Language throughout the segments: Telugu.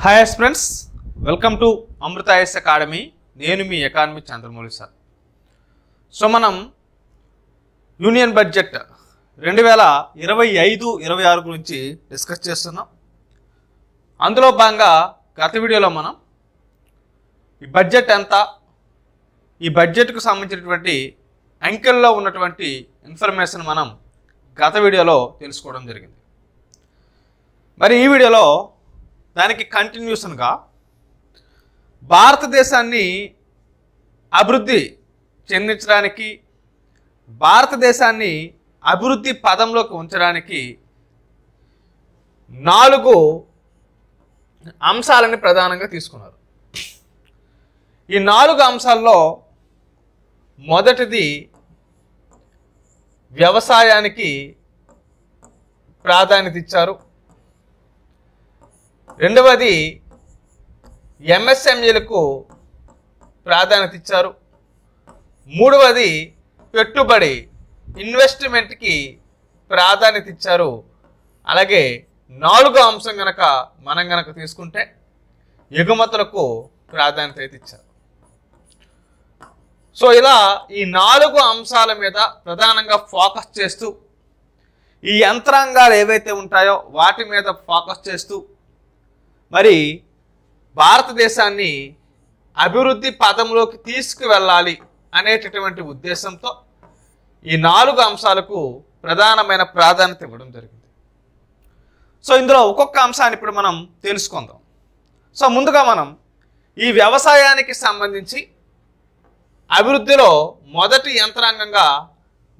Hi friends, welcome to Amrita IAS academy. నేను మీ ఎకానమీ చంద్రమౌళి సార్. సో మనం యూనియన్ బడ్జెట్ 2025-26 గురించి డిస్కస్ చేస్తున్నాం. అందులో భాగంగా గత వీడియోలో మనం ఈ బడ్జెట్ ఎంత, ఈ బడ్జెట్కు సంబంధించినటువంటి అంకెల్లో ఉన్నటువంటి ఇన్ఫర్మేషన్ మనం గత వీడియోలో తెలుసుకోవడం జరిగింది. మరి ఈ వీడియోలో దానికి కంటిన్యూషన్గా భారతదేశాన్ని అభివృద్ధి చెందించడానికి, భారతదేశాన్ని అభివృద్ధి పదంలోకి ఉంచడానికి 4 అంశాలని ప్రధానంగా తీసుకున్నారు. ఈ 4 అంశాల్లో మొదటిది వ్యవసాయానికి ప్రాధాన్యత ఇచ్చారు. రెండవది ఎంఎస్ఎంఈలకు ప్రాధాన్యత ఇచ్చారు. మూడవది పెట్టుబడి ఇన్వెస్ట్మెంట్కి ప్రాధాన్యత ఇచ్చారు. అలాగే 4వ అంశం మనం తీసుకుంటే ఎగుమతులకు ప్రాధాన్యత అయితే ఇచ్చారు. సో ఇలా ఈ 4 అంశాల మీద ప్రధానంగా ఫోకస్ చేస్తూ, ఈ యంత్రాంగాలు ఏవైతే ఉంటాయో వాటి మీద ఫోకస్ చేస్తూ మరి భారతదేశాన్ని అభివృద్ధి పదంలోకి తీసుకువెళ్ళాలి అనేటటువంటి ఉద్దేశంతో ఈ 4 అంశాలకు ప్రధానమైన ప్రాధాన్యత ఇవ్వడం జరిగింది. సో ఇందులో ఒక్కొక్క అంశాన్ని ఇప్పుడు మనం తెలుసుకుందాం. సో ముందుగా మనం ఈ వ్యవసాయానికి సంబంధించి అభివృద్ధిలో మొదటి యంత్రాంగంగా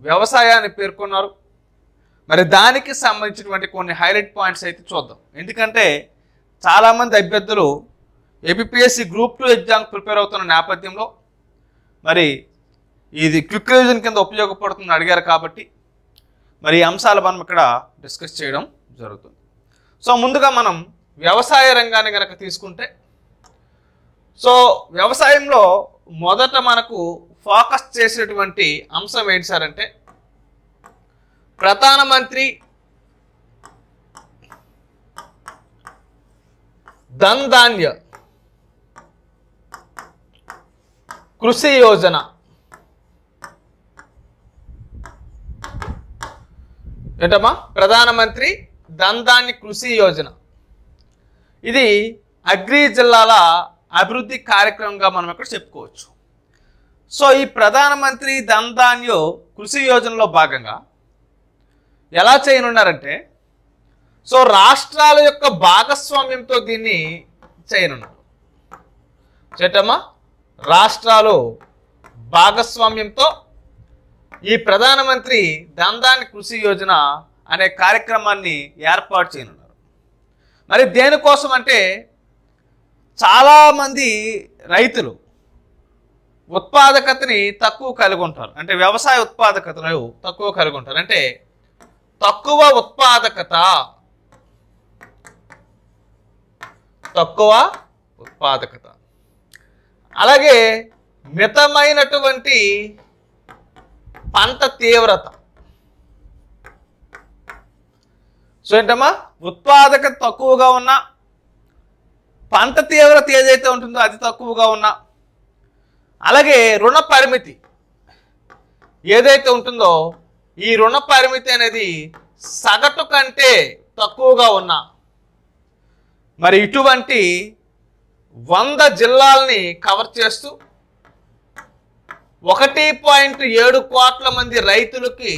వ్యవసాయాన్ని పేర్కొన్నారు. మరి దానికి సంబంధించినటువంటి కొన్ని హైలైట్ పాయింట్స్ అయితే చూద్దాం. ఎందుకంటే చాలామంది అభ్యర్థులు ఏపీఎస్సీ గ్రూప్ 2 ఎగ్జామ్ ప్రిపేర్ అవుతున్న నేపథ్యంలో మరి ఇది క్విక్ రివిజన్ కింద ఉపయోగపడుతుందని అడిగారు. కాబట్టి మరి ఈ అంశాలు మనం ఇక్కడ డిస్కస్ చేయడం జరుగుతుంది. సో ముందుగా మనం వ్యవసాయ రంగాన్ని తీసుకుంటే, సో వ్యవసాయంలో మొదట మనకు ఫోకస్ చేసేటువంటి అంశం ఏంటి సార్ అంటే, ప్రధానమంత్రి ధన్ ధాన్య కృషి యోజన. ఏంటమ్మా? ప్రధానమంత్రి ధన్ ధాన్య కృషి యోజన. ఇది అగ్రి జిల్లాల అభివృద్ధి కార్యక్రమంగా మనం ఇక్కడ చెప్పుకోవచ్చు. సో ఈ ప్రధానమంత్రి ధన్ ధాన్య కృషి యోజనలో భాగంగా ఎలా చేయనున్నారంటే, సో రాష్ట్రాల యొక్క భాగస్వామ్యంతో దీన్ని చేయనున్నారు. చేటమ్మా, రాష్ట్రాలు భాగస్వామ్యంతో ఈ ప్రధానమంత్రి ధన్ ధాన్య కృషి యోజన అనే కార్యక్రమాన్ని ఏర్పాటు చేయనున్నారు. మరి దేనికోసం అంటే, చాలామంది రైతులు ఉత్పాదకతని తక్కువ కలిగి ఉంటారు. అంటే వ్యవసాయ ఉత్పాదకతను తక్కువ కలిగి ఉంటారు. అంటే తక్కువ ఉత్పాదకత, అలాగే మితమైనటువంటి పంట తీవ్రత. సో ఏంటమ్మా? ఉత్పాదకత తక్కువగా ఉన్నా, పంట తీవ్రత ఏదైతే ఉంటుందో అది తక్కువగా ఉన్నా, అలాగే రుణ పరిమితి ఏదైతే ఉంటుందో ఈ రుణ పరిమితి అనేది సగటు కంటే తక్కువగా ఉన్నా, మరి ఇటువంటి 100 జిల్లాలని కవర్ చేస్తూ 1.7 కోట్ల మంది రైతులకి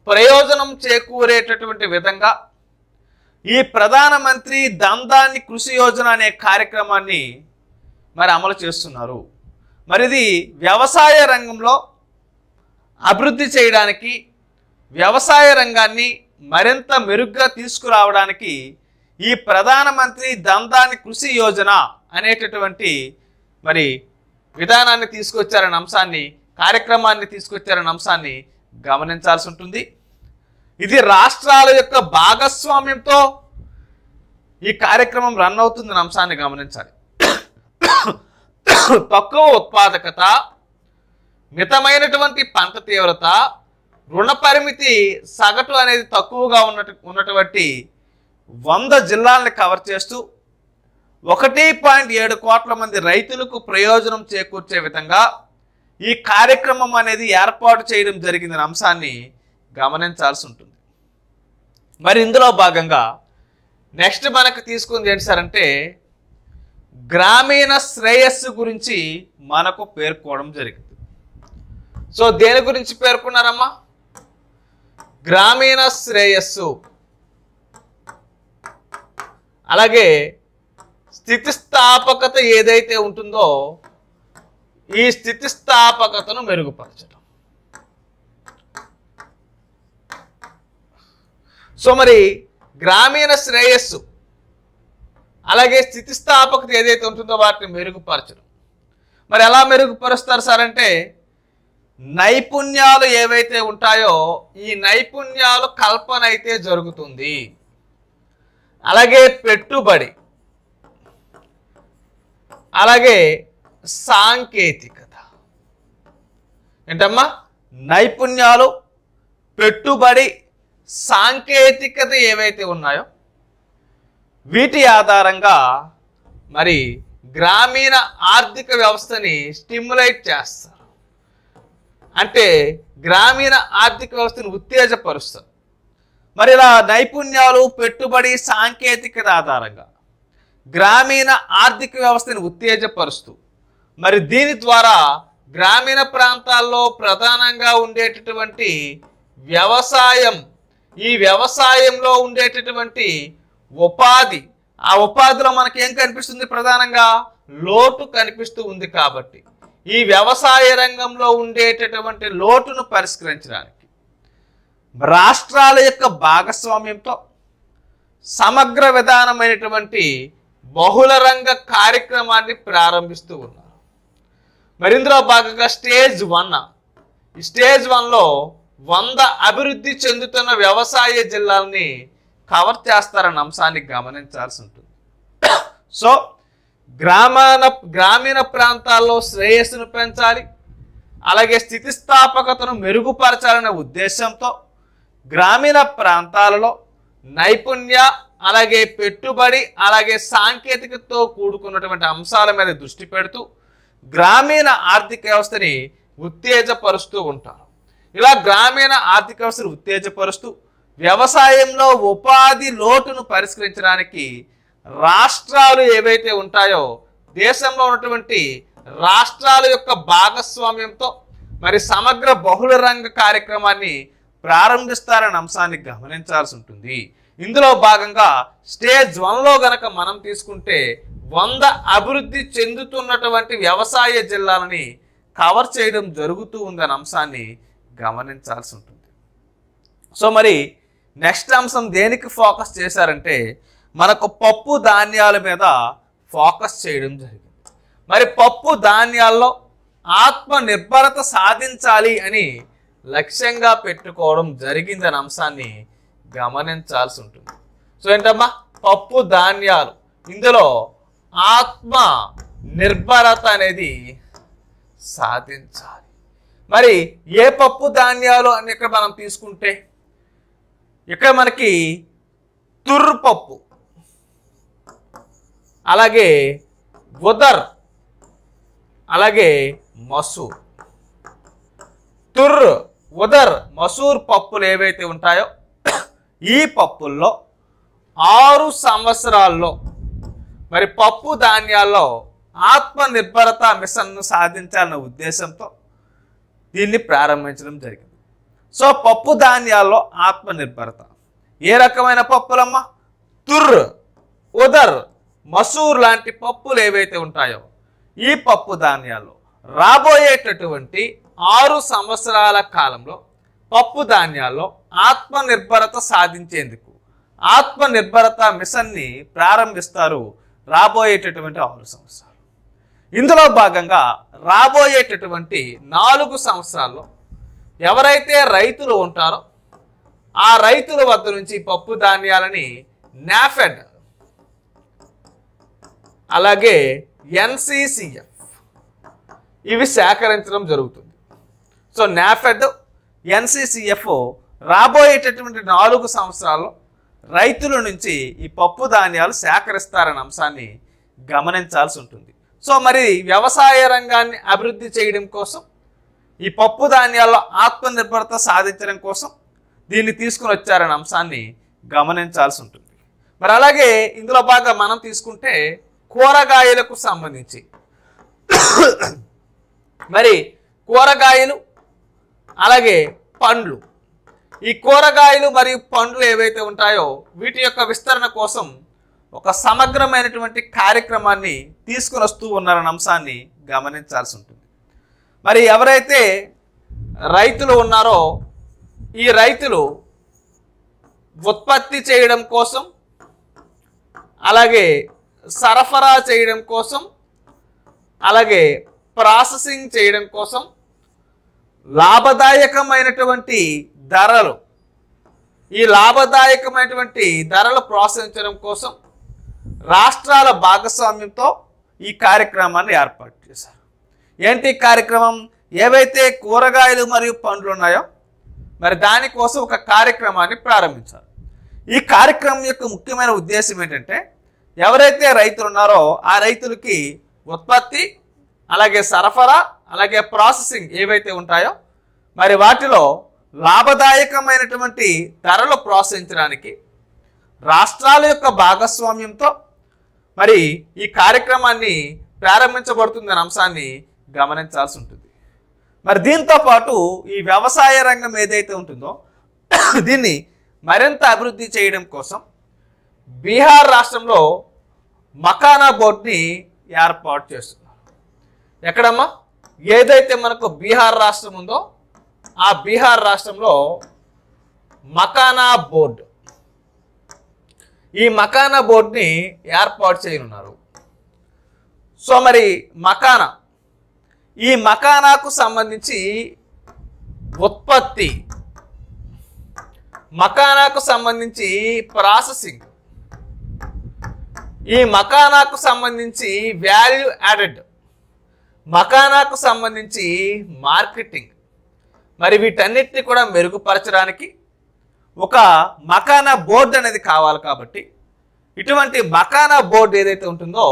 ప్రయోజనం చేకూరేటటువంటి విధంగా ఈ ప్రధానమంత్రి ధన్ ధాన్య కృషి యోజన అనే కార్యక్రమాన్ని మరి అమలు చేస్తున్నారు. మరి ఇది వ్యవసాయ రంగంలో అభివృద్ధి చేయడానికి, వ్యవసాయ రంగాన్ని మరింత మెరుగ్గా తీసుకురావడానికి ఈ ప్రధానమంత్రి ధన్ ధాన్య కృషి యోజన అనేటటువంటి మరి విధానాన్ని తీసుకొచ్చారనే అంశాన్ని, కార్యక్రమాన్ని తీసుకొచ్చారనే అంశాన్ని గమనించాల్సి ఉంటుంది. ఇది రాష్ట్రాల యొక్క భాగస్వామ్యంతో ఈ కార్యక్రమం రన్ అవుతుందనే అంశాన్ని గమనించాలి. తక్కువ ఉత్పాదకత, మితమైనటువంటి పంట తీవ్రత, రుణ పరిమితి సగటు అనేది తక్కువగా ఉన్నటువంటి 100 జిల్లాలను కవర్ చేస్తూ 1.7 కోట్ల మంది రైతులకు ప్రయోజనం చేకూర్చే విధంగా ఈ కార్యక్రమం అనేది ఏర్పాటు చేయడం జరిగిందనే అంశాన్ని గమనించాల్సి ఉంటుంది. మరి ఇందులో భాగంగా నెక్స్ట్ మనకు తీసుకుంది ఏంటి సార్ అంటే గ్రామీణ శ్రేయస్సు గురించి మనకు పేర్కోవడం జరిగింది. సో దేని గురించి పేర్కొన్నారమ్మా? గ్రామీణ శ్రేయస్సు, అలాగే స్థితిస్థాపకత ఏదైతే ఉంటుందో ఈ స్థితిస్థాపకతను మెరుగుపరచడం. సో మరి గ్రామీణ శ్రేయస్సు అలాగే స్థితిస్థాపకత ఏదైతే ఉంటుందో వాటిని మెరుగుపరచడం. మరి ఎలా మెరుగుపరుస్తారు సార్ అంటే నైపుణ్యాలు ఏవైతే ఉంటాయో ఈ నైపుణ్యాలు కల్పన అయితే జరుగుతుంది. అలాగే పెట్టుబడి, అలాగే సాంకేతికత. ఏంటమ్మా? నైపుణ్యాలు, పెట్టుబడి, సాంకేతికత ఏవైతే ఉన్నాయో వీటి ఆధారంగా మరి గ్రామీణ ఆర్థిక వ్యవస్థని స్టిమ్యులేట్ చేస్తారు. అంటే గ్రామీణ ఆర్థిక వ్యవస్థను ఉత్తేజపరుస్తారు. మరి ఇలా నైపుణ్యాలు, పెట్టుబడి, సాంకేతికత ఆధారంగా గ్రామీణ ఆర్థిక వ్యవస్థను ఉత్తేజపరుస్తూ మరి దీని ద్వారా గ్రామీణ ప్రాంతాల్లో ప్రధానంగా ఉండేటటువంటి వ్యవసాయం, ఈ వ్యవసాయంలో ఉండేటటువంటి ఉపాధి, ఆ ఉపాధిలో మనకి ఏం కనిపిస్తుంది? ప్రధానంగా లోటు కనిపిస్తూ ఉంది. కాబట్టి ఈ వ్యవసాయ రంగంలో ఉండేటటువంటి లోటును పరిష్కరించడానికి రాష్ట్రాల యొక్క భాగస్వామ్యంతో సమగ్ర విధానమైనటువంటి బహుళ రంగ కార్యక్రమాన్ని ప్రారంభిస్తూ ఉన్నారు. మరి ఇందులో భాగంగా స్టేజ్ 1, ఈ స్టేజ్ 1లో 100 అభివృద్ధి చెందుతున్న వ్యవసాయ జిల్లాలని కవర్ చేస్తారన్న అంశాన్ని గమనించాల్సి ఉంటుంది. సో గ్రామీణ ప్రాంతాల్లో శ్రేయస్సును పెంచాలి, అలాగే స్థితిస్థాపకతను మెరుగుపరచాలనే ఉద్దేశంతో గ్రామీణ ప్రాంతాలలో నైపుణ్య, అలాగే పెట్టుబడి, అలాగే సాంకేతికతతో కూడుకున్నటువంటి అంశాల మీద దృష్టి పెడుతూ గ్రామీణ ఆర్థిక వ్యవస్థని ఉత్తేజపరుస్తూ ఉంటారు. ఇలా గ్రామీణ ఆర్థిక వ్యవస్థను ఉత్తేజపరుస్తూ వ్యవసాయంలో ఉపాధి లోటును పరిష్కరించడానికి రాష్ట్రాలు ఏవైతే ఉంటాయో దేశంలో ఉన్నటువంటి రాష్ట్రాల యొక్క భాగస్వామ్యంతో మరి సమగ్ర బహుళ రంగ కార్యక్రమాన్ని ప్రారంభిస్తారనే అంశాన్ని గమనించాల్సి ఉంటుంది. ఇందులో భాగంగా స్టేజ్ 1లో గనక మనం తీసుకుంటే 100 అభివృద్ధి చెందుతున్నటువంటి వ్యవసాయ జిల్లాలని కవర్ చేయడం జరుగుతూ ఉందనే అంశాన్ని గమనించాల్సి ఉంటుంది. సో మరి నెక్స్ట్ అంశం దేనికి ఫోకస్ చేశారంటే మనకు పప్పు ధాన్యాల మీద ఫోకస్ చేయడం జరిగింది. మరి పప్పు ధాన్యాల్లో ఆత్మనిర్భరత సాధించాలి అని లక్ష్యంగా పెట్టుకోవడం జరిగిందనే అంశాన్ని గమనించాల్సి ఉంటుంది. సో ఏంటమ్మా? పప్పు ధాన్యాలు, ఇందులో ఆత్మ నిర్భరత అనేది సాధించాలి. మరి ఏ పప్పు ధాన్యాలు అని ఇక్కడ మనం తీసుకుంటే ఇక్కడ మనకి తుర్రు పప్పు, అలాగే ఉదర్, అలాగే మసూర్. తుర్రు, ఉదర్, మసూర్ పప్పులు ఏవైతే ఉంటాయో ఈ పప్పుల్లో 6 సంవత్సరాల్లో మరి పప్పు ధాన్యాల్లో ఆత్మనిర్భరత మిషన్ను సాధించాలన్న ఉద్దేశంతో దీన్ని ప్రారంభించడం జరిగింది. సో పప్పు ధాన్యాల్లో ఆత్మనిర్భరత ఏ రకమైన పప్పులమ్మా? తుర్రు, ఉదర్, మసూర్ లాంటి పప్పులు ఏవైతే ఉంటాయో ఈ పప్పు ధాన్యాల్లో రాబోయేటటువంటి 6 సంవత్సరాల కాలంలో పప్పు ధాన్యాల్లో ఆత్మనిర్భరత సాధించేందుకు ఆత్మనిర్భరత మిషన్ని ప్రారంభిస్తారు రాబోయేటటువంటి 6 సంవత్సరాలు. ఇందులో భాగంగా రాబోయేటటువంటి 4 సంవత్సరాల్లో ఎవరైతే రైతులు ఉంటారో ఆ రైతుల వద్ద నుంచి పప్పు ధాన్యాలని నాఫెడ్, అలాగే NCCF ఇవి సేకరించడం జరుగుతుంది. సో నాఫెడ్, NCCF రాబోయేటటువంటి 4 సంవత్సరాల్లో రైతుల నుంచి ఈ పప్పు ధాన్యాలు సేకరిస్తారనే అంశాన్ని గమనించాల్సి ఉంటుంది. సో మరి వ్యవసాయ రంగాన్ని అభివృద్ధి చేయడం కోసం, ఈ పప్పు ధాన్యాల్లో ఆత్మనిర్భరత సాధించడం కోసం దీన్ని తీసుకుని వచ్చారనే అంశాన్ని గమనించాల్సి ఉంటుంది. మరి అలాగే ఇందులో బాగా మనం తీసుకుంటే కూరగాయలకు సంబంధించి మరి కూరగాయలు అలాగే పండ్లు, ఈ కూరగాయలు మరియు పండ్లు ఏవైతే ఉంటాయో వీటి యొక్క విస్తరణ కోసం ఒక సమగ్రమైనటువంటి కార్యక్రమాన్ని తీసుకుని వస్తూ ఉన్నారన్న అంశాన్ని గమనించాల్సి ఉంటుంది. మరి ఎవరైతే రైతులు ఉన్నారో ఈ రైతులు ఉత్పత్తి చేయడం కోసం అలాగే సరఫరా చేయడం కోసం అలాగే ప్రాసెసింగ్ చేయడం కోసం లాభదాయకమైనటువంటి ధరలు, ఈ లాభదాయకమైనటువంటి ధరలు ప్రోత్సహించడం కోసం రాష్ట్రాల భాగస్వామ్యంతో ఈ కార్యక్రమాన్ని ఏర్పాటు చేశారు. ఏంటి కార్యక్రమం? ఏవైతే కూరగాయలు మరియు పండ్లు ఉన్నాయో మరి దానికోసం ఒక కార్యక్రమాన్ని ప్రారంభించారు. ఈ కార్యక్రమం యొక్క ముఖ్యమైన ఉద్దేశం ఏంటంటే ఎవరైతే రైతులు ఉన్నారో ఆ రైతులకి ఉత్పత్తి అలాగే సరఫరా అలాగే ప్రాసెసింగ్ ఏవైతే ఉంటాయో మరి వాటిలో లాభదాయకమైనటువంటి ధరలు ప్రోత్సహించడానికి రాష్ట్రాల యొక్క భాగస్వామ్యంతో మరి ఈ కార్యక్రమాన్ని ప్రారంభించబడుతుందనే అంశాన్ని గమనించాల్సి ఉంటుంది. మరి దీంతో పాటు ఈ వ్యవసాయ రంగం ఏదైతే ఉంటుందో దీన్ని మరింత అభివృద్ధి చేయడం కోసం బీహార్ రాష్ట్రంలో మకానా బోర్డుని ఏర్పాటు చేస్తున్నారు. ఎక్కడమ్మా? ఏదైతే మనకు బీహార్ రాష్ట్రం ఉందో ఆ బీహార్ రాష్ట్రంలో మకానా బోర్డు, ఈ మకానా బోర్డుని ఏర్పాటు చేయనున్నారు. సో మరి మకానా, ఈ మకానాకు సంబంధించి ఉత్పత్తి, మకానాకు సంబంధించి ప్రాసెసింగ్, ఈ మకానాకు సంబంధించి వాల్యూ యాడెడ్, మకానాకు సంబంధించి మార్కెటింగ్, మరి వీటన్నిటిని కూడా మెరుగుపరచడానికి ఒక మకానా బోర్డు అనేది కావాలి. కాబట్టి ఇటువంటి మకానా బోర్డు ఏదైతే ఉంటుందో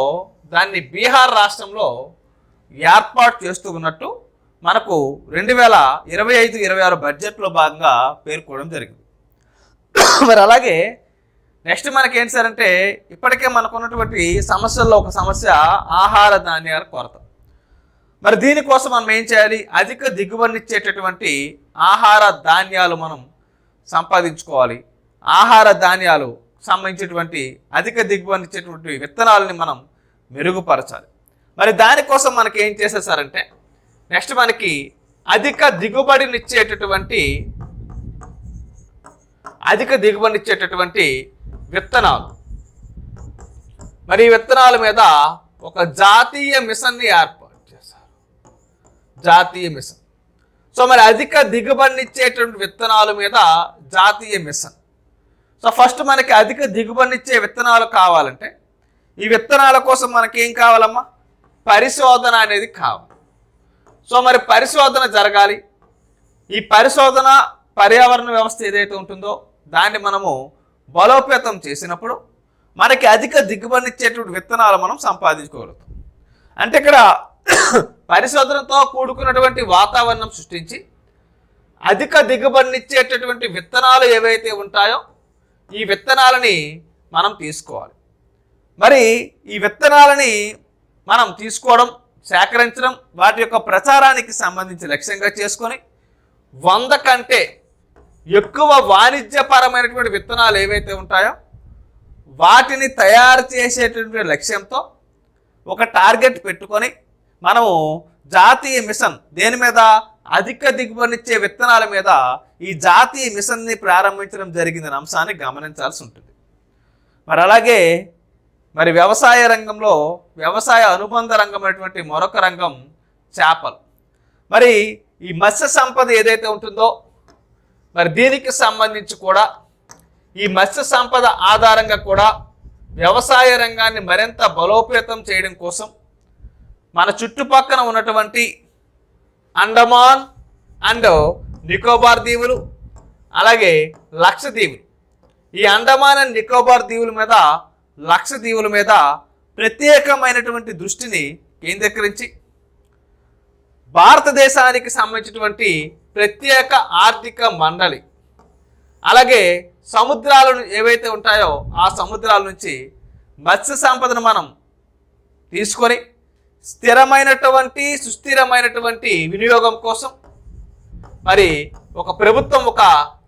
దాన్ని బీహార్ రాష్ట్రంలో ఏర్పాటు చేస్తూ ఉన్నట్టు మనకు 2025-26 బడ్జెట్లో భాగంగా పేర్కోవడం జరిగింది. మరి అలాగే నెక్స్ట్ మనకి ఏంటి సార్ అంటే ఇప్పటికే మనకున్నటువంటి సమస్యల్లో ఒక సమస్య ఆహార ధాన్యాల కొరత. మరి దీనికోసం మనం ఏం చేయాలి? అధిక దిగుబడినిచ్చేటటువంటి ఆహార ధాన్యాలు మనం సంపాదించుకోవాలి. ఆహార ధాన్యాలు సంబంధించినటువంటి అధిక దిగుబడినిచ్చేటువంటి విత్తనాలని మనం మెరుగుపరచాలి. మరి దానికోసం మనకి ఏం చేసేసారంటే నెక్స్ట్ మనకి అధిక దిగుబడినిచ్చేటటువంటి విత్తనాలు, మరి ఈ విత్తనాల మీద ఒక జాతీయ మిషన్ని ఏర్పాటు చేశారు. జాతీయ మిషన్. సో మరి అధిక దిగుబడినిచ్చేటువంటి విత్తనాల మీద జాతీయ మిషన్. సో ఫస్ట్ మనకి అధిక దిగుబడినిచ్చే విత్తనాలు కావాలంటే ఈ విత్తనాల కోసం మనకి ఏం కావాలమ్మా? పరిశోధన అనేది కావాలి. సో మరి పరిశోధన జరగాలి. ఈ పరిశోధన పర్యావరణ వ్యవస్థ ఏదైతే ఉంటుందో దాన్ని మనము బలోపేతం చేసినప్పుడు మనకి అధిక దిగుబడినిచ్చేటువంటి విత్తనాలు మనం సంపాదించుకోగలుగుతాం. అంటే ఇక్కడ పరిశోధనతో కూడుకున్నటువంటి వాతావరణం సృష్టించి అధిక దిగుబడినిచ్చేటటువంటి విత్తనాలు ఏవైతే ఉంటాయో ఈ విత్తనాలని మనం తీసుకోవాలి. మరి ఈ విత్తనాలని మనం తీసుకోవడం, సేకరించడం, వాటి యొక్క ప్రచారానికి సంబంధించి లక్ష్యంగా చేసుకొని 100 కంటే ఎక్కువ వాణిజ్యపరమైనటువంటి విత్తనాలు ఏవైతే ఉంటాయో వాటిని తయారు చేసేటటువంటి లక్ష్యంతో ఒక టార్గెట్ పెట్టుకొని మనము జాతీయ మిషన్ దేని మీద? అధిక దిగుబడినిచ్చే విత్తనాల మీద ఈ జాతీయ మిషన్ని ప్రారంభించడం జరిగిందనే అంశాన్ని గమనించాల్సి ఉంటుంది. మరి అలాగే మరి వ్యవసాయ రంగంలో వ్యవసాయ అనుబంధ రంగమైనటువంటి మరొక రంగం చేపలు. మరి ఈ మత్స్య సంపద ఏదైతే ఉంటుందో మరి దీనికి సంబంధించి కూడా ఈ మత్స్య సంపద ఆధారంగా కూడా వ్యవసాయ రంగాన్ని మరింత బలోపేతం చేయడం కోసం మన చుట్టుపక్కల ఉన్నటువంటి అండమాన్ అండ్ నికోబార్ దీవులు అలాగే లక్షద్వీపులు, ఈ అండమాన్ అండ్ నికోబార్ దీవుల మీద, లక్షద్వీపుల మీద ప్రత్యేకమైనటువంటి దృష్టిని కేంద్రీకరించి భారతదేశానికి సంబంధించినటువంటి ప్రత్యేక ఆర్థిక మండలి, అలాగే సముద్రాలు ఏవైతే ఉంటాయో ఆ సముద్రాల నుంచి మత్స్య సంపదను మనం తీసుకొని స్థిరమైనటువంటి సుస్థిరమైనటువంటి వినియోగం కోసం మరి ఒక ప్రభుత్వం ఒక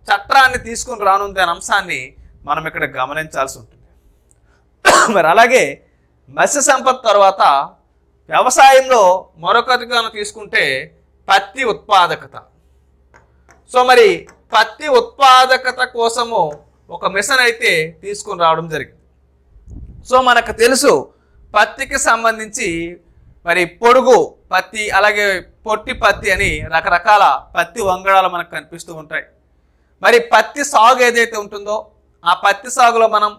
చట్టాన్ని తీసుకుని రానుంది అనే అంశాన్ని మనం ఇక్కడ గమనించాల్సి ఉంటుంది. మరి అలాగే మత్స్య సంపద తర్వాత వ్యవసాయంలో మరొకటిగా తీసుకుంటే పత్తి ఉత్పాదకత. సో మరి పత్తి ఉత్పాదకత కోసము ఒక మిషన్ అయితే తీసుకుని రావడం జరిగింది. సో మనకు తెలుసు పత్తికి సంబంధించి మరి పొడుగు పత్తి అలాగే పొట్టి పత్తి అని రకరకాల పత్తి వంగడాలు మనకు కనిపిస్తూ ఉంటాయి. మరి పత్తి సాగు ఏదైతే ఉంటుందో ఆ పత్తి సాగులో మనం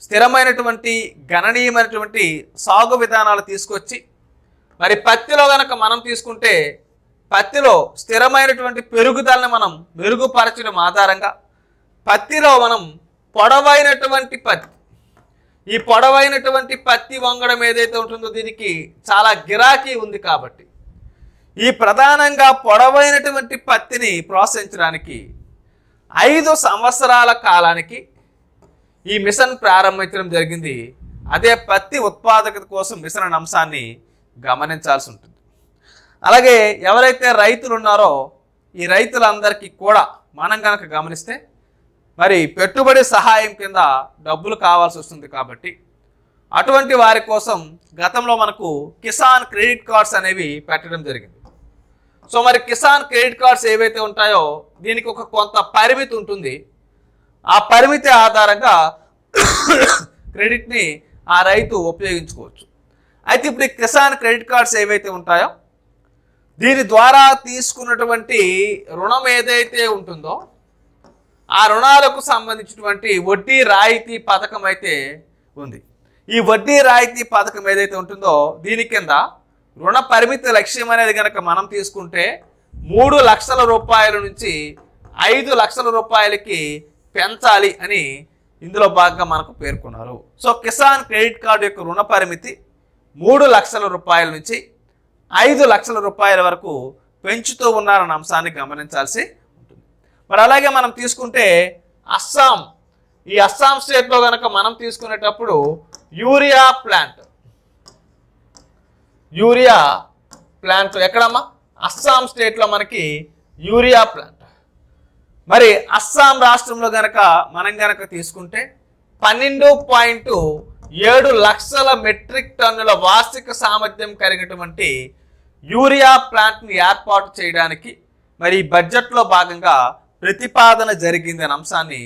స్థిరమైనటువంటి గణనీయమైనటువంటి సాగు విధానాలు తీసుకొచ్చి మరి పత్తిలో కనుక మనం తీసుకుంటే పత్తిలో స్థిరమైనటువంటి పెరుగుదలను మనం మెరుగుపరచడం ఆధారంగా పత్తిలో మనం పొడవైనటువంటి పత్తి, ఈ పొడవైనటువంటి పత్తి వంగడం ఏదైతే ఉంటుందో దీనికి చాలా గిరాకీ ఉంది కాబట్టి ఈ ప్రధానంగా పొడవైనటువంటి పత్తిని ప్రోత్సహించడానికి 5 సంవత్సరాల కాలానికి ఈ మిషన్ ప్రారంభించడం జరిగింది. అదే పత్తి ఉత్పాదకత కోసం మిషన్ అనే అంశాన్ని గమనించాల్సి ఉంటుంది. అలాగే ఎవరైతే రైతులు ఉన్నారో ఈ రైతులందరికీ కూడా మనం కనుక గమనిస్తే మరి పెట్టుబడి సహాయం కింద డబ్బులు కావాల్సి వస్తుంది కాబట్టి అటువంటి వారి కోసం గతంలో మనకు కిసాన్ క్రెడిట్ కార్డ్స్ అనేవి పెట్టడం జరిగింది. సో మరి కిసాన్ క్రెడిట్ కార్డ్స్ ఏవైతే ఉంటాయో దీనికి ఒక కొంత పరిమితి ఉంటుంది. ఆ పరిమితి ఆధారంగా క్రెడిట్ని ఆ రైతు ఉపయోగించుకోవచ్చు. అయితే ఇప్పుడు ఈ కిసాన్ క్రెడిట్ కార్డ్స్ ఏవైతే ఉంటాయో దీని ద్వారా తీసుకున్నటువంటి రుణం ఏదైతే ఉంటుందో ఆ రుణాలకు సంబంధించినటువంటి వడ్డీ రాయితీ పథకం అయితే ఉంది. ఈ వడ్డీ రాయితీ పథకం ఏదైతే ఉంటుందో దీని కింద రుణ పరిమితి లక్ష్యం అనేది కనుక మనం తీసుకుంటే 3 లక్షల రూపాయల నుంచి 5 లక్షల రూపాయలకి పెంచాలి అని ఇందులో భాగంగా మనకు పేర్కొన్నారు. సో కిసాన్ క్రెడిట్ కార్డు యొక్క రుణ పరిమితి 3 లక్షల రూపాయల నుంచి 5 లక్షల రూపాయల వరకు పెంచుతూ ఉన్నారన్న అంశాన్ని గమనించాల్సి ఉంటుంది. మరి అలాగే మనం తీసుకుంటే అస్సాం, ఈ అస్సాం స్టేట్లో కనుక మనం తీసుకునేటప్పుడు యూరియా ప్లాంట్ ఎక్కడమ్మా? అస్సాం స్టేట్లో మనకి యూరియా ప్లాంట్. మరి అస్సాం రాష్ట్రంలో గనక మనం గనక తీసుకుంటే 12.7 లక్షల మెట్రిక్ టన్నుల వార్షిక సామర్థ్యం కలిగినటువంటి యూరియా ప్లాంట్ని ఏర్పాటు చేయడానికి మరి బడ్జెట్లో భాగంగా ప్రతిపాదన జరిగింది అనే అంశాన్ని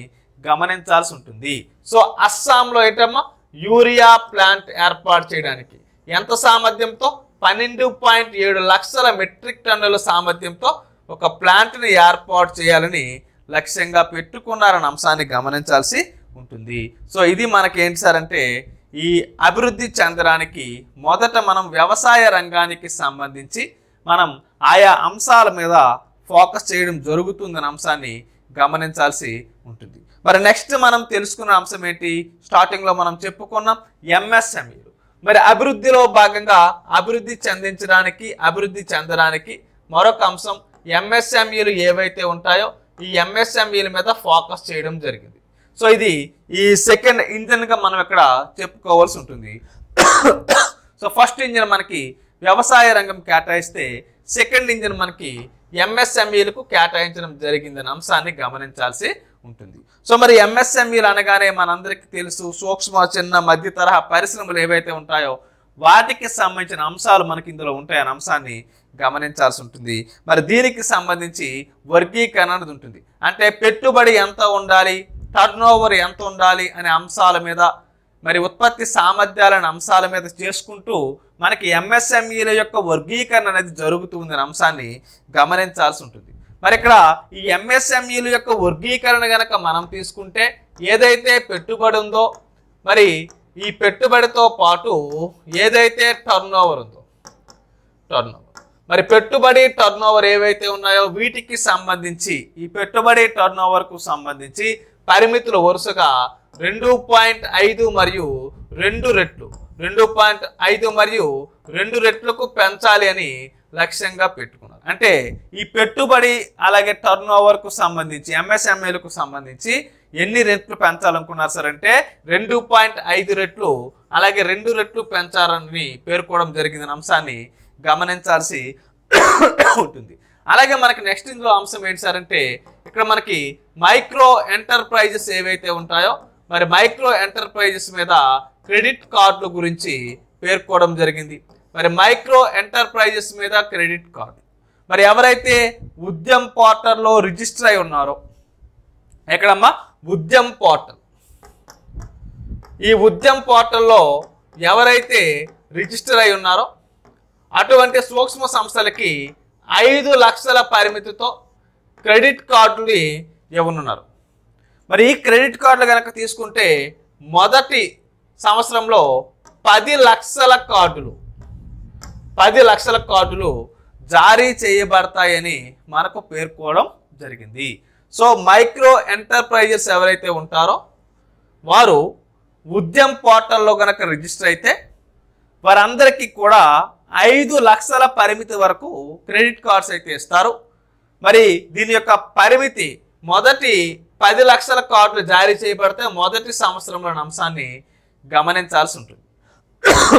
గమనించాల్సి ఉంటుంది. సో అస్సాంలో ఏంటమ్మా యూరియా ప్లాంట్ ఏర్పాటు చేయడానికి ఎంత సామర్థ్యంతో 12.7 లక్షల మెట్రిక్ టన్నుల సామర్థ్యంతో ఒక ప్లాంట్ని ఏర్పాటు చేయాలని లక్ష్యంగా పెట్టుకున్నారన్న అంశాన్ని గమనించాల్సి ఉంటుంది. సో ఇది మనకేంటి సార్ అంటే ఈ అభివృద్ధి చెందడానికి మొదట మనం వ్యవసాయ రంగానికి సంబంధించి మనం ఆయా అంశాల మీద ఫోకస్ చేయడం జరుగుతుందన్న అంశాన్ని గమనించాల్సి ఉంటుంది. మరి నెక్స్ట్ మనం తెలుసుకున్న అంశం ఏంటి? స్టార్టింగ్లో మనం చెప్పుకున్నాం ఎంఎస్ఎంఈలు. మరి అభివృద్ధిలో భాగంగా అభివృద్ధి చెందడానికి మరొక అంశం ఎంఎస్ఎంఈలు ఏవైతే ఉంటాయో ఈ ఎంఎస్ఎంఈల మీద ఫోకస్ చేయడం జరిగింది. సో ఇది ఈ సెకండ్ ఇంజన్గా మనం ఇక్కడ చెప్పుకోవాల్సి ఉంటుంది. సో ఫస్ట్ ఇంజన్ మనకి వ్యవసాయ రంగం కేటాయిస్తే సెకండ్ ఇంజన్ మనకి ఎంఎస్ఎంఈలకు కేటాయించడం జరిగిందనే అంశాన్ని గమనించాల్సి ఉంటుంది. సో మరి ఎంఎస్ఎంఈలు అనగానే మనందరికీ తెలుసు సూక్ష్మ చిన్న మధ్య తరహా పరిశ్రమలు ఏవైతే ఉంటాయో వాటికి సంబంధించిన అంశాలు మనకి ఇందులో ఉంటాయనే అంశాన్ని గమనించాల్సి ఉంటుంది. మరి దీనికి సంబంధించి వర్గీకరణ అనేది ఉంటుంది. అంటే పెట్టుబడి ఎంత ఉండాలి, టర్న్ ఓవర్ ఎంత ఉండాలి అనే అంశాల మీద మరి ఉత్పత్తి సామర్థ్యాలనే అంశాల మీద చేసుకుంటూ మనకి ఎంఎస్ఎంఈల యొక్క వర్గీకరణ అనేది జరుగుతుంది అనే అంశాన్ని గమనించాల్సి ఉంటుంది. మరి ఇక్కడ ఈ ఎంఎస్ఎంఈల యొక్క వర్గీకరణ కనుక మనం తీసుకుంటే ఏదైతే పెట్టుబడి ఉందో మరి ఈ పెట్టుబడితో పాటు ఏదైతే టర్న్ ఓవర్ ఉందో మరి పెట్టుబడి టర్న్ ఓవర్ ఏవైతే ఉన్నాయో వీటికి సంబంధించి ఈ పెట్టుబడి టర్న్ ఓవర్కు సంబంధించి పరిమితులు వరుసగా 2.5 మరియు 2 రెట్లు 2.5 మరియు 2 రెట్లకు పెంచాలి అని లక్ష్యంగా పెట్టుకున్నారు. అంటే ఈ పెట్టుబడి అలాగే టర్న్ ఓవర్కు సంబంధించి ఎంఎస్ఎంఈలకు సంబంధించి ఎన్ని రెట్లు పెంచాలనుకున్నారు సార్ అంటే 2.5 రెట్లు అలాగే 2 రెట్లు పెంచాలని పేర్కోవడం జరిగింది అంశాన్ని గమనించాల్సి ఉంటుంది. అలాగే మనకి నెక్స్ట్ ఇందులో అంశం ఏంటి సార్ అంటే ఇక్కడ మనకి మైక్రో ఎంటర్ప్రైజెస్ ఏవైతే ఉంటాయో మరి మైక్రో ఎంటర్ప్రైజెస్ మీద క్రెడిట్ కార్డుల గురించి పేర్కోవడం జరిగింది. మరి మైక్రో ఎంటర్ప్రైజెస్ మీద క్రెడిట్ కార్డు మరి ఎవరైతే ఉద్యమ్ పోర్టల్లో రిజిస్టర్ అయి ఉన్నారో ఎక్కడమ్మా ఉద్యమ్ పోర్టల్, ఈ ఉద్యమ్ పోర్టల్లో ఎవరైతే రిజిస్టర్ అయి ఉన్నారో అటువంటి సూక్ష్మ సంస్థలకి 5 లక్షల పరిమితితో క్రెడిట్ కార్డుని ఇవ్వనున్నారు. మరి ఈ క్రెడిట్ కార్డులు కనుక తీసుకుంటే మొదటి సంవత్సరంలో 10 లక్షల కార్డులు జారీ చేయబడతాయని మనకు పేర్కోవడం జరిగింది. సో మైక్రో ఎంటర్ప్రైజెస్ ఎవరైతే ఉంటారో వారు ఉద్యమ్ పోర్టల్లో కనుక రిజిస్టర్ అయితే వారందరికీ కూడా 5 లక్షల పరిమితి వరకు క్రెడిట్ కార్డ్స్ అయితే ఇస్తారు. మరి దీని యొక్క పరిమితి మొదటి 10 లక్షల కార్డులు జారీ చేయబడితే మొదటి సంవత్సరంలోని అంశాన్ని గమనించాల్సి ఉంటుంది.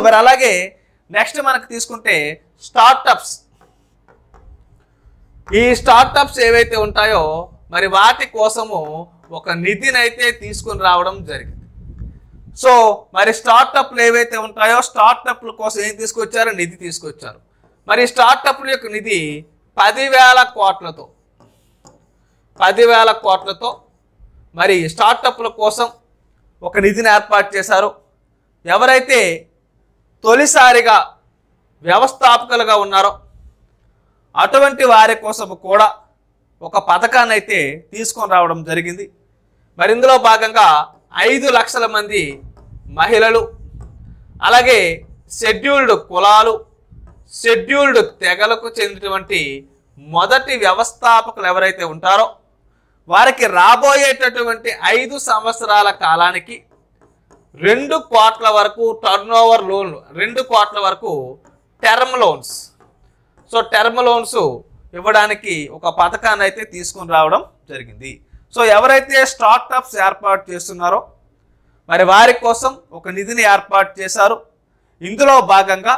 మరి అలాగే నెక్స్ట్ మనకు తీసుకుంటే స్టార్టప్స్, ఈ స్టార్టప్స్ ఏవైతే ఉంటాయో మరి వాటి కోసము ఒక నిధిని అయితే తీసుకుని రావడం జరిగింది. సో మరి స్టార్టప్లు ఏవైతే ఉంటాయో స్టార్టప్ల కోసం ఏం తీసుకొచ్చారో నిధి తీసుకొచ్చారు. మరి స్టార్టప్ల యొక్క నిధి 10,000 కోట్లతో మరి స్టార్టప్ల కోసం ఒక నిధిని ఏర్పాటు చేశారు. ఎవరైతే తొలిసారిగా వ్యవస్థాపకులుగా ఉన్నారో అటువంటి వారి కోసం కూడా ఒక పథకాన్ని అయితే తీసుకొని రావడం జరిగింది. మరి ఇందులో భాగంగా 5 లక్షల మంది మహిళలు అలాగే షెడ్యూల్డ్ కులాలు షెడ్యూల్డ్ తెగలకు చెందినటువంటి మొదటి వ్యవస్థాపకులు ఎవరైతే ఉంటారో వారికి రాబోయేటటువంటి 5 సంవత్సరాల కాలానికి 2 కోట్ల వరకు టర్న్ ఓవర్ లోన్లు, 2 కోట్ల వరకు term loans, so term loans ఇవ్వడానికి ఒక పథకాన్ని అయితే తీసుకొని రావడం జరిగింది. సో ఎవరైతే స్టార్టప్స్ ఏర్పాటు చేస్తున్నారో మరి వారి కోసం ఒక నిధిని ఏర్పాటు చేశారు. ఇందులో భాగంగా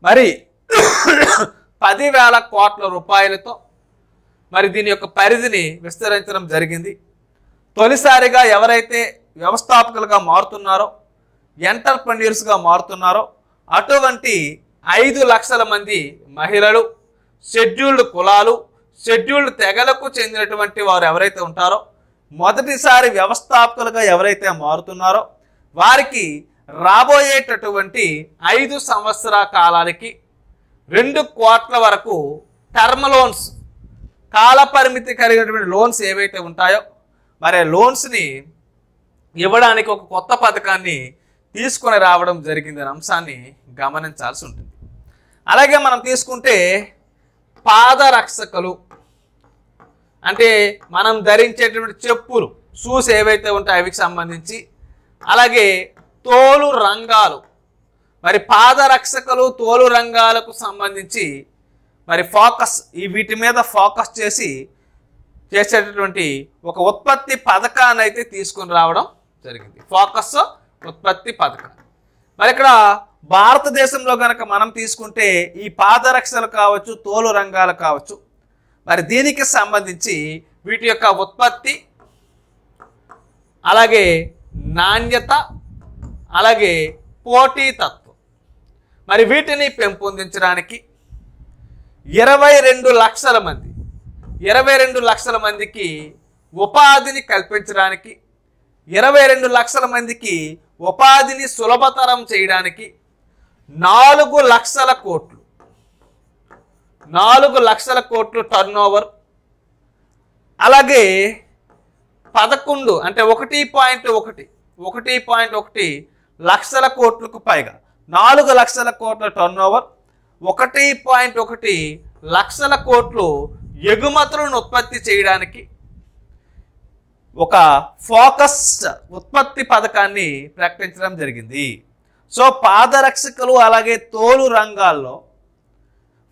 మరి 10,000 కోట్ల రూపాయలతో మరి దీని యొక్క పరిధిని విస్తరించడం జరిగింది. తొలిసారిగా ఎవరైతే వ్యవస్థాపకులుగా మారుతున్నారో ఎంటర్ప్రెన్యూర్స్గా మారుతున్నారో అటువంటి 5 లక్షల మంది మహిళలు షెడ్యూల్డ్ కులాలు షెడ్యూల్డ్ తెగలకు చెందినటువంటి వారు ఎవరైతే ఉంటారో మొదటిసారి వ్యవస్థాపకులుగా ఎవరైతే మారుతున్నారో వారికి రాబోయేటటువంటి 5 సంవత్సరాల కాలానికి 2 కోట్ల వరకు టర్మ్ లోన్స్, కాలపరిమితి కలిగినటువంటి లోన్స్ ఏవైతే ఉంటాయో మరి లోన్స్ని ఇవ్వడానికి ఒక కొత్త పథకాన్ని తీసుకొని రావడం జరిగిందనే అంశాన్ని గమనించాల్సి ఉంటుంది. అలాగే మనం తీసుకుంటే పాదరక్షకులు అంటే మనం ధరించేటువంటి చెప్పులు, షూస్ ఏవైతే ఉంటాయో అవికి సంబంధించి, అలాగే తోలు రంగాలు, మరి పాదరక్షకులు తోలు రంగాలకు సంబంధించి మరి వీటి మీద ఫోకస్ చేసేటటువంటి ఒక ఉత్పత్తి పథకాన్ని అయితే తీసుకొని రావడం జరిగింది. ఫోకస్ ఉత్పత్తి పథకం. మరి ఇక్కడ భారతదేశంలో కనుక మనం తీసుకుంటే ఈ పాదరక్షలు కావచ్చు తోలు రంగాలు కావచ్చు మరి దీనికి సంబంధించి వీటి యొక్క ఉత్పత్తి అలాగే నాణ్యత అలాగే పోటీతత్వం మరి వీటిని పెంపొందించడానికి 22 లక్షల మందికి ఉపాధిని కల్పించడానికి 22 లక్షల మందికి ఉపాధిని సులభతరం చేయడానికి 4 లక్షల కోట్లు టర్న్ ఓవర్ అలాగే 11 అంటే 1.1 లక్షల కోట్లకు పైగా 4 లక్షల కోట్ల టర్న్ ఓవర్ 1.1 లక్షల కోట్లు ఎగుమతులను ఉత్పత్తి చేయడానికి ఒక ఫోకస్డ్ ఉత్పత్తి పథకాన్ని ప్రకటించడం జరిగింది. సో పాదరక్షకులు అలాగే తోలు రంగాల్లో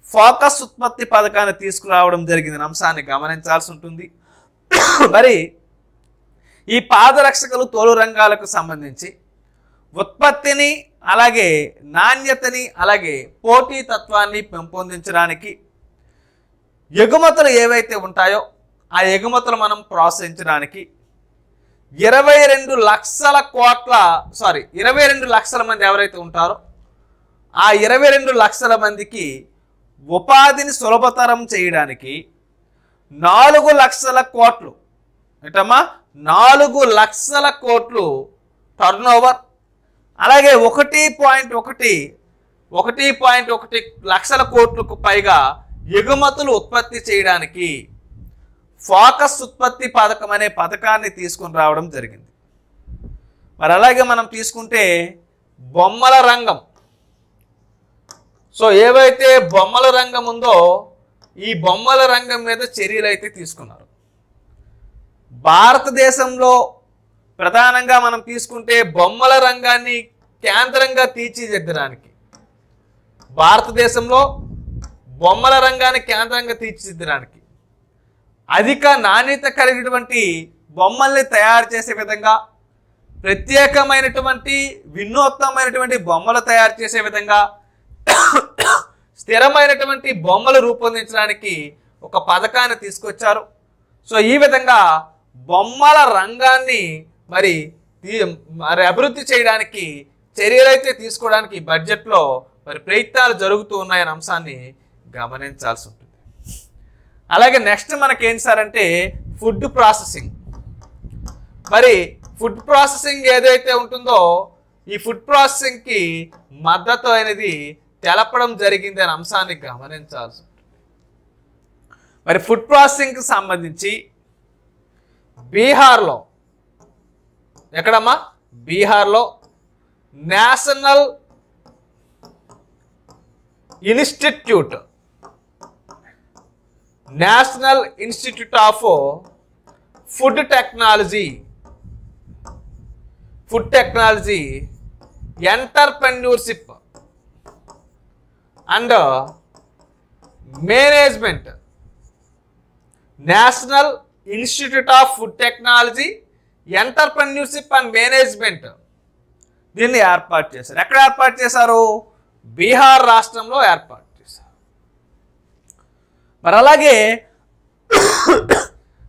ఫోకస్ ఉత్పత్తి పథకాన్ని తీసుకురావడం జరిగింది అంశాన్ని గమనించాల్సి ఉంటుంది. మరి ఈ పాదరక్షకులు తోలు రంగాలకు సంబంధించి ఉత్పత్తిని అలాగే నాణ్యతని అలాగే పోటీతత్వాన్ని పెంపొందించడానికి ఎగుమతులు ఏవైతే ఉంటాయో ఆ ఎగుమతులు మనం ప్రోత్సహించడానికి 22 లక్షల మంది ఎవరైతే ఉంటారో ఆ 22 లక్షల మందికి ఉపాధిని సులభతరం చేయడానికి 4 లక్షల కోట్లు ఏంటమ్మా 4 లక్షల కోట్లు టర్నోవర్ అలాగే 1.1 లక్షల కోట్లకు పైగా ఎగుమతులు ఉత్పత్తి చేయడానికి ఫోకస్ ఉత్పత్తి పథకం అనే పథకాన్ని తీసుకుని రావడం జరిగింది. మరి అలాగే మనం తీసుకుంటే బొమ్మల రంగం. సో ఏవైతే బొమ్మల రంగం ఉందో ఈ బొమ్మల రంగం మీద చర్యలు అయితే తీసుకున్నారు. భారతదేశంలో ప్రధానంగా మనం తీసుకుంటే బొమ్మల రంగాన్ని కేంద్రంగా తీర్చిదిద్దడానికి భారతదేశంలో బొమ్మల రంగాన్ని కేంద్రంగా తీర్చిదిద్దడానికి అధిక నాణ్యత కలిగినటువంటి బొమ్మల్ని తయారు చేసే విధంగా ప్రత్యేకమైనటువంటి వినూత్నమైనటువంటి బొమ్మలు తయారు చేసే విధంగా స్థిరమైనటువంటి బొమ్మలు రూపొందించడానికి ఒక పథకాన్ని తీసుకొచ్చారు. సో ఈ విధంగా బొమ్మల రంగాన్ని మరి అభివృద్ధి చేయడానికి చర్యలైతే తీసుకోవడానికి బడ్జెట్లో మరి ప్రయత్నాలు జరుగుతూ ఉన్నాయనే అంశాన్ని గమనించాల్సి ఉంటుంది. అలాగే నెక్స్ట్ మనకేంటి సార్ అంటే ఫుడ్ ప్రాసెసింగ్. మరి ఫుడ్ ప్రాసెసింగ్ ఏదైతే ఉంటుందో ఈ ఫుడ్ ప్రాసెసింగ్కి మద్దతు అనేది తెలపడం జరిగింది అనే అంశాన్ని గమనించాల్సి ఉంటుంది. మరి ఫుడ్ ప్రాసెసింగ్కి సంబంధించి బీహార్లో ఎక్కడమ్మా బీహార్లో national institute of food technology entrepreneurship and management national institute of food technology entrepreneurship and management దీన్ని ఏర్పాటు చేశారు. ఎక్కడ ఏర్పాటు చేశారు? బీహార్ రాష్ట్రంలో ఏర్పాటు చేశారు. మరి అలాగే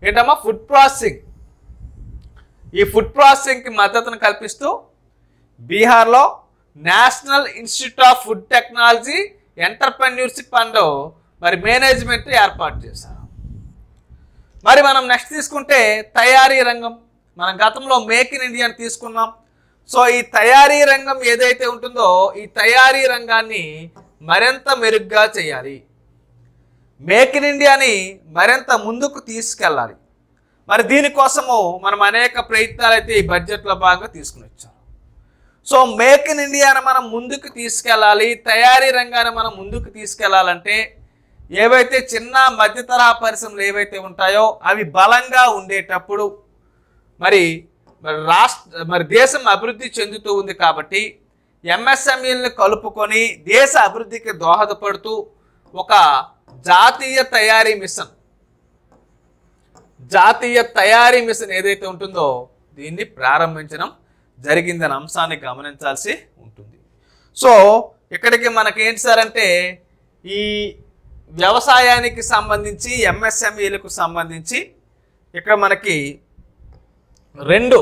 ఏంటమ్మా ఫుడ్ ప్రాసెసింగ్, ఈ ఫుడ్ ప్రాసెసింగ్కి మద్దతును కల్పిస్తూ బీహార్లో national institute of food technology entrepreneurship and మరి మేనేజ్మెంట్ ఏర్పాటు చేశారు. మరి మనం నెక్స్ట్ తీసుకుంటే తయారీ రంగం. మనం గతంలో మేక్ ఇన్ ఇండియాని తీసుకున్నాం. సో ఈ తయారీ రంగం ఏదైతే ఉంటుందో ఈ తయారీ రంగాన్ని మరింత మెరుగ్గా చేయాలి, మేక్ ఇన్ ఇండియాని మరింత ముందుకు తీసుకెళ్ళాలి. మరి దీనికోసము మనం అనేక ప్రయత్నాలు అయితే ఈ బడ్జెట్లో భాగంగా తీసుకుని వచ్చాం. సో మేక్ ఇన్ ఇండియాని మనం ముందుకు తీసుకెళ్ళాలి, తయారీ రంగాన్ని మనం ముందుకు తీసుకెళ్లాలంటే ఏవైతే చిన్న మధ్య తరహా పరిశ్రమలు ఏవైతే ఉంటాయో అవి బలంగా ఉండేటప్పుడు మరి దేశం అభివృద్ధి చెందుతూ ఉంది. కాబట్టి ఎంఎస్ఎంఈలను కలుపుకొని దేశ అభివృద్ధికి దోహదపడుతూ ఒక జాతీయ తయారీ మిషన్ ఏదైతే ఉంటుందో దీన్ని ప్రారంభించడం జరిగిందనే అంశాన్ని గమనించాల్సి ఉంటుంది. సో ఇక్కడికి మనకేంటి సార్ అంటే ఈ వ్యవసాయానికి సంబంధించి ఎంఎస్ఎంఈలకు సంబంధించి ఇక్కడ మనకి 2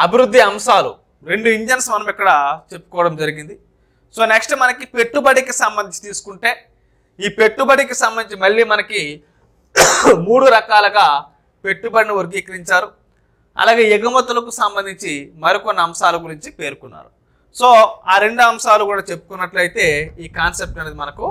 అభివృద్ధి అంశాలు, 2 ఇంజన్స్ మనం ఇక్కడ చెప్పుకోవడం జరిగింది. సో నెక్స్ట్ మనకి పెట్టుబడికి సంబంధించి తీసుకుంటే ఈ పెట్టుబడికి సంబంధించి మళ్ళీ మనకి 3 రకాలుగా పెట్టుబడిని వర్గీకరించారు. అలాగే ఎగుమతులకు సంబంధించి మరికొన్ని అంశాల గురించి పేర్కొన్నారు. సో ఆ 2 అంశాలు కూడా చెప్పుకున్నట్లయితే ఈ కాన్సెప్ట్ అనేది మనకు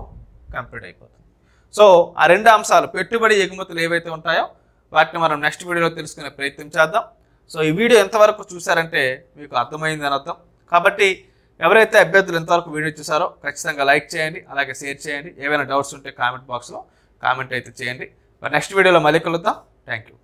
కంప్లీట్ అయిపోతుంది. సో ఆ 2 అంశాలు పెట్టుబడి ఎగుమతులు ఏవైతే ఉంటాయో వాటిని మనం నెక్స్ట్ వీడియోలో తెలుసుకునే ప్రయత్నం చేద్దాం. సో ఈ వీడియో ఎంతవరకు చూసారంటే మీకు అర్థమైందని అర్థం. కాబట్టి ఎవరైతే అభ్యర్థులు ఎంతవరకు వీడియో చూసారో ఖచ్చితంగా లైక్ చేయండి, అలాగే షేర్ చేయండి. ఏవైనా డౌట్స్ ఉంటే కామెంట్ బాక్స్లో కామెంట్ అయితే చేయండి. మరి నెక్స్ట్ వీడియోలో మళ్ళీ కలుద్దాం. Thank you.